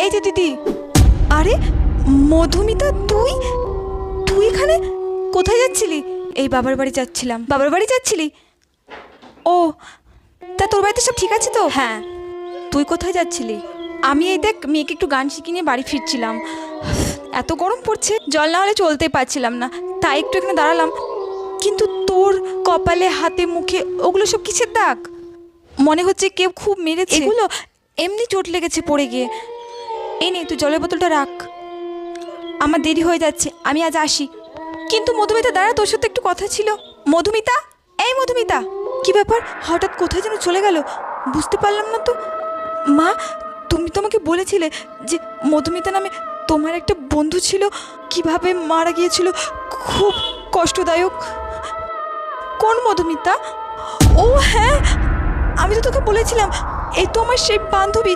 এই যে দিদি। আরে মধুমিতা, তুই তুই এখানে কোথায় যাচ্ছিলি? এই বাবার বাড়ি যাচ্ছিলাম। বাবার বাড়ি যাচ্ছিলি? ও, তা তোর বাড়িতে সব ঠিক আছে তো? হ্যাঁ। তুই কোথায় যাচ্ছিলি? আমি এই দেখ মেয়েকে একটু গান শিখিয়ে নিয়ে বাড়ি ফিরছিলাম। এত গরম পড়ছে, জল না হলে চলতেই পারছিলাম না, তাই একটু এখানে দাঁড়ালাম। কিন্তু তোর কপালে, হাতে, মুখে ওগুলো সব কিসের দাগ? মনে হচ্ছে কেউ খুব মেরেছে। এগুলো এমনি চোট লেগেছে পড়ে গিয়ে। এই নে, তুই জলের বোতলটা রাখ। আমার দেরি হয়ে যাচ্ছে, আমি আজ আসি। কিন্তু মধুমিতা দাঁড়া, তোর সাথে একটু কথা ছিল। মধুমিতা, এই মধুমিতা, কি ব্যাপার? হঠাৎ কোথায় যেন চলে গেল, বুঝতে পারলাম না তো। মা, তুমি তোমাকে বলেছিলে যে মধুমিতা নামে তোমার একটা বন্ধু ছিল, কিভাবে মারা গিয়েছিল, খুব কষ্টদায়ক। কোন মধুমিতা? ও হ্যাঁ, আমি তো তোকে বলেছিলাম, এই তো আমার সেই বান্ধবী।